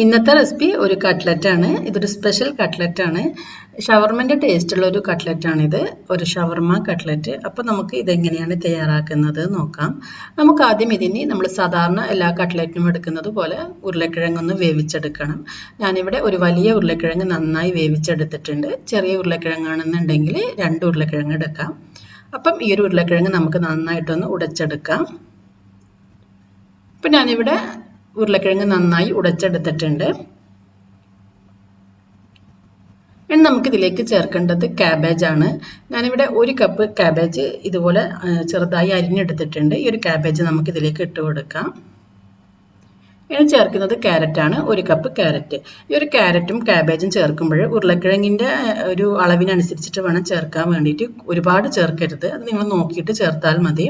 ഇന്നത്തെ റെസിപ്പി ഒരു കട്ട്ലറ്റ് ആണ്. ഇതൊരു സ്പെഷ്യൽ കട്ട്ലറ്റ് ആണ്. ഷവർമന്റെ ടേസ്റ്റ് ഉള്ള ഒരു കട്ട്ലറ്റ് ആണ് ഇത്. ഒരു ഷവർമ കട്ട്ലറ്റ്. അപ്പോൾ നമുക്ക് ഇതെങ്ങനെയാണ് തയ്യാറാക്കുന്നത് നോക്കാം. നമുക്ക് ആദ്യം ഇതിന് നമ്മൾ സാധാരണ എല്ലാ കട്ട്ലറ്റിനും എടുക്കുന്നത് പോലെ ഉരുളക്കിഴങ്ങൊന്ന് വേവിച്ചെടുക്കണം. ഞാനിവിടെ ഒരു വലിയ ഉരുളക്കിഴങ്ങ് നന്നായി വേവിച്ചെടുത്തിട്ടുണ്ട്. ചെറിയ ഉരുളക്കിഴങ്ങാണെന്നുണ്ടെങ്കിൽ 2 ഉരുളക്കിഴങ്ങ് എടുക്കാം. അപ്പം ഈ ഒരു ഉരുളക്കിഴങ്ങ് നമുക്ക് നന്നായിട്ടൊന്ന് ഉടച്ചെടുക്കാം. അപ്പം ഞാനിവിടെ ഉരുളക്കിഴങ്ങ് നന്നായി ഉടച്ചെടുത്തിട്ടുണ്ട്. ഇനി നമുക്കിതിലേക്ക് ചേർക്കേണ്ടത് ക്യാബേജ് ആണ്. ഞാനിവിടെ 1 കപ്പ് ക്യാബേജ് ഇതുപോലെ ചെറുതായി അരിഞ്ഞെടുത്തിട്ടുണ്ട്. ഈ ഒരു ക്യാബേജ് നമുക്കിതിലേക്ക് ഇട്ട് കൊടുക്കാം. ഇനി ചേർക്കുന്നത് ക്യാരറ്റ് ആണ്. 1 കപ്പ് ക്യാരറ്റ്. ഈ ഒരു ക്യാരറ്റും ക്യാബേജും ചേർക്കുമ്പോൾ ഉരുളക്കിഴങ്ങിൻ്റെ ഒരു അളവിനനുസരിച്ചിട്ട് വേണം ചേർക്കാൻ വേണ്ടിയിട്ട്. ഒരുപാട് ചേർക്കരുത്. അത് നിങ്ങൾ നോക്കിയിട്ട് ചേർത്താൽ മതി.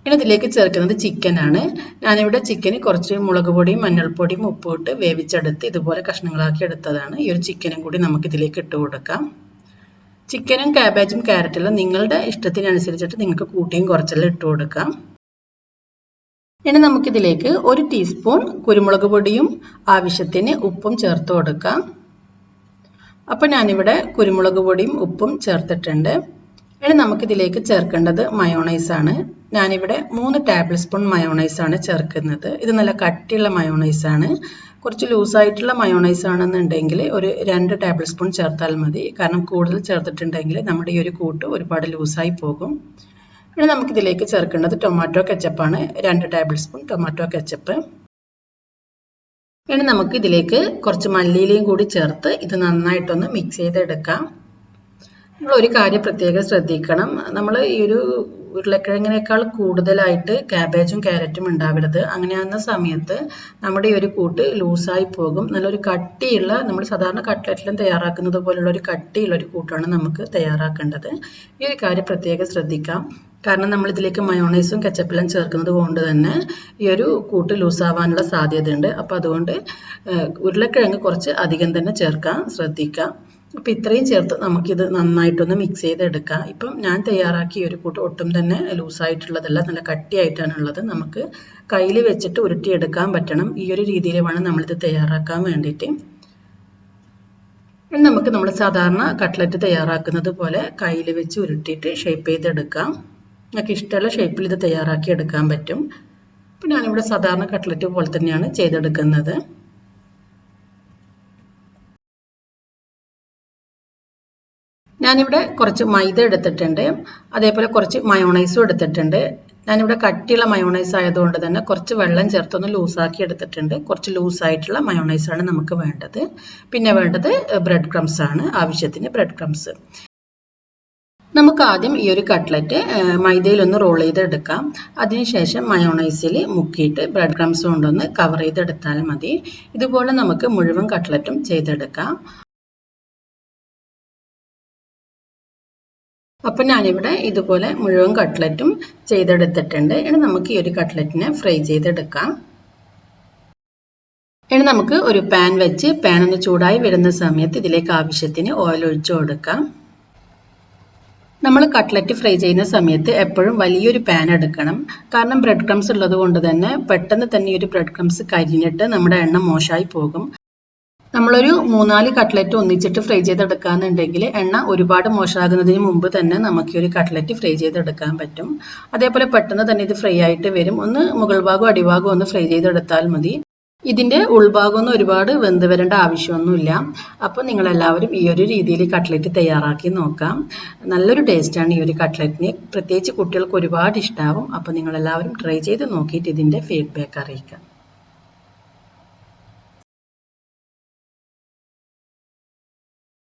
ഇനി ഇതിലേക്ക് ചേർക്കുന്നത് ചിക്കൻ ആണ്. ഞാനിവിടെ ചിക്കന് കുറച്ച് മുളക് പൊടിയും മഞ്ഞൾപ്പൊടിയും ഉപ്പും ഇട്ട് വേവിച്ചെടുത്ത് ഇതുപോലെ കഷ്ണങ്ങളാക്കി എടുത്തതാണ്. ഈ ഒരു ചിക്കനും കൂടി നമുക്ക് ഇതിലേക്ക് ഇട്ട് കൊടുക്കാം. ചിക്കനും ക്യാബേജും ക്യാരറ്റെല്ലാം നിങ്ങളുടെ ഇഷ്ടത്തിനനുസരിച്ചിട്ട് നിങ്ങൾക്ക് കൂട്ടിയും കുറച്ചെല്ലാം ഇട്ട് കൊടുക്കാം. ഇനി നമുക്കിതിലേക്ക് 1 ടീസ്പൂൺ കുരുമുളക് പൊടിയും ആവശ്യത്തിന് ഉപ്പും ചേർത്ത് കൊടുക്കാം. അപ്പോൾ ഞാനിവിടെ കുരുമുളക് പൊടിയും ഉപ്പും ചേർത്തിട്ടുണ്ട്. ഇനി നമുക്കിതിലേക്ക് ചേർക്കേണ്ടത് മയോണൈസ് ആണ്. ഞാനിവിടെ 3 ടേബിൾ സ്പൂൺ മയോണൈസ് ആണ് ചേർക്കുന്നത്. ഇത് നല്ല കട്ടിയുള്ള മയോണൈസ് ആണ്. കുറച്ച് ലൂസായിട്ടുള്ള മയോണൈസ് ആണെന്നുണ്ടെങ്കിൽ ഒരു 2 ടേബിൾ സ്പൂൺ ചേർത്താൽ മതി. കാരണം കൂടുതൽ ചേർത്തിട്ടുണ്ടെങ്കിൽ നമ്മുടെ ഈ ഒരു കൂട്ട് ഒരുപാട് ലൂസായി പോകും. ഇനി നമുക്കിതിലേക്ക് ചേർക്കേണ്ടത് ടൊമാറ്റോ കെച്ചപ്പാണ്. 2 ടേബിൾ സ്പൂൺ ടൊമാറ്റോ കെച്ചപ്പ്. ഇനി നമുക്ക് ഇതിലേക്ക് കുറച്ച് മല്ലിയിലയും കൂടി ചേർത്ത് ഇത് നന്നായിട്ടൊന്ന് മിക്സ് ചെയ്തെടുക്കാം. നമ്മൾ ഒരു കാര്യം പ്രത്യേകം ശ്രദ്ധിക്കണം. നമ്മൾ ഈ ഒരു ഉരുളക്കിഴങ്ങിനേക്കാൾ കൂടുതലായിട്ട് ക്യാബേജും ക്യാരറ്റും ഉണ്ടാവരുത്. അങ്ങനെയാകുന്ന സമയത്ത് നമ്മുടെ ഈ ഒരു കൂട്ട് ലൂസായി പോകും. നല്ലൊരു കട്ടിയുള്ള, നമ്മൾ സാധാരണ കട്ട്ലറ്റിലും തയ്യാറാക്കുന്നത് പോലുള്ള ഒരു കട്ടിയുള്ള ഒരു കൂട്ടാണ് നമുക്ക് തയ്യാറാക്കേണ്ടത്. ഈ ഒരു കാര്യം പ്രത്യേകം ശ്രദ്ധിക്കാം. കാരണം നമ്മൾ ഇതിലേക്ക് മയോണൈസും കെച്ചപ്പെല്ലാം ചേർക്കുന്നത് കൊണ്ട് തന്നെ ഈ ഒരു കൂട്ട് ലൂസാവാനുള്ള സാധ്യതയുണ്ട്. അപ്പോൾ അതുകൊണ്ട് ഉരുളക്കിഴങ്ങ് കുറച്ച് അധികം തന്നെ ചേർക്കാൻ ശ്രദ്ധിക്കാം. അപ്പോൾ ഇത്രയും ചേർത്ത് നമുക്കിത് നന്നായിട്ടൊന്ന് മിക്സ് ചെയ്തെടുക്കാം. ഇപ്പം ഞാൻ തയ്യാറാക്കിയ ഒരു കൂട്ട് ഒട്ടും തന്നെ ലൂസായിട്ടുള്ളതല്ല, നല്ല കട്ടിയായിട്ടാണുള്ളത്. നമുക്ക് കയ്യിൽ വെച്ചിട്ട് ഉരുട്ടിയെടുക്കാൻ പറ്റണം. ഈ ഒരു രീതിയിൽ വേണം നമ്മളിത് തയ്യാറാക്കാൻ വേണ്ടിയിട്ട്. നമുക്ക് നമ്മൾ സാധാരണ കട്ട്ലറ്റ് തയ്യാറാക്കുന്നത് പോലെ കയ്യിൽ വെച്ച് ഉരുട്ടിയിട്ട് ഷേപ്പ് ചെയ്തെടുക്കാം. നമുക്ക് ഇഷ്ടമുള്ള ഷേപ്പിൽ ഇത് തയ്യാറാക്കി എടുക്കാൻ പറ്റും. അപ്പം ഞാനിവിടെ സാധാരണ കട്ട്ലറ്റ് പോലെ തന്നെയാണ് ചെയ്തെടുക്കുന്നത്. ഞാനിവിടെ കുറച്ച് മൈദ എടുത്തിട്ടുണ്ട്. അതേപോലെ കുറച്ച് മയോണൈസും എടുത്തിട്ടുണ്ട്. ഞാനിവിടെ കട്ടിയുള്ള മയോണൈസ് ആയതുകൊണ്ട് തന്നെ കുറച്ച് വെള്ളം ചേർത്തൊന്ന് ലൂസാക്കി എടുത്തിട്ടുണ്ട്. കുറച്ച് ലൂസായിട്ടുള്ള മയോണൈസാണ് നമുക്ക് വേണ്ടത്. പിന്നെ വേണ്ടത് ബ്രെഡ് ക്രംസ് ആണ്. ആവശ്യത്തിന് ബ്രെഡ് ക്രംസ്. നമുക്ക് ആദ്യം ഈ ഒരു കട്ട്ലറ്റ് മൈദയിലൊന്ന് റോൾ ചെയ്തെടുക്കാം. അതിനുശേഷം മയോണൈസിൽ മുക്കിയിട്ട് ബ്രെഡ് ക്രംസ് കൊണ്ടൊന്ന് കവർ ചെയ്തെടുത്താൽ മതി. ഇതുപോലെ നമുക്ക് മുഴുവൻ കട്ട്ലറ്റും ചെയ്തെടുക്കാം. അപ്പം ഞാനിവിടെ ഇതുപോലെ മുഴുവൻ കട്ട്ലറ്റും ചെയ്തെടുത്തിട്ടുണ്ട്. ഇനി നമുക്ക് ഈ ഒരു കട്ട്ലറ്റിനെ ഫ്രൈ ചെയ്തെടുക്കാം. ഇനി നമുക്ക് ഒരു പാൻ വെച്ച് പാൻ ഒന്ന് ചൂടായി വരുന്ന സമയത്ത് ഇതിലേക്ക് ആവശ്യത്തിന് ഓയിൽ ഒഴിച്ചു കൊടുക്കാം. നമ്മൾ കട്ട്ലറ്റ് ഫ്രൈ ചെയ്യുന്ന സമയത്ത് എപ്പോഴും വലിയൊരു പാൻ എടുക്കണം. കാരണം ബ്രെഡ് ക്രംസ് ഉള്ളത് കൊണ്ട് തന്നെ പെട്ടെന്ന് തന്നെ ഈ ഒരു ബ്രെഡ് ക്രംസ് കരിഞ്ഞിട്ട് നമ്മുടെ എണ്ണ മോശമായി പോകും. നമ്മളൊരു 3-4 കട്ട്ലറ്റ് ഒന്നിച്ചിട്ട് ഫ്രൈ ചെയ്തെടുക്കാന്നുണ്ടെങ്കിൽ എണ്ണ ഒരുപാട് മോശമാകുന്നതിന് മുമ്പ് തന്നെ നമുക്ക് ഈ ഒരു കട്ട്ലറ്റ് ഫ്രൈ ചെയ്തെടുക്കാൻ പറ്റും. അതേപോലെ പെട്ടെന്ന് തന്നെ ഇത് ഫ്രൈ ആയിട്ട് വരും. ഒന്ന് മുകൾ ഭാഗവും അടിഭാഗവും ഒന്ന് ഫ്രൈ ചെയ്തെടുത്താൽ മതി. ഇതിൻ്റെ ഉൾഭാഗമൊന്നും ഒരുപാട് വെന്ത് വരേണ്ട ആവശ്യമൊന്നുമില്ല. അപ്പോൾ നിങ്ങളെല്ലാവരും ഈ ഒരു രീതിയിൽ കട്ട്ലറ്റ് തയ്യാറാക്കി നോക്കാം. നല്ലൊരു ടേസ്റ്റാണ് ഈ ഒരു കട്ട്ലറ്റിന്. പ്രത്യേകിച്ച് കുട്ടികൾക്ക് ഒരുപാട് ഇഷ്ടമാവും. അപ്പോൾ നിങ്ങളെല്ലാവരും ട്രൈ ചെയ്ത് നോക്കിയിട്ട് ഇതിൻ്റെ ഫീഡ്ബാക്ക് അറിയിക്കാം.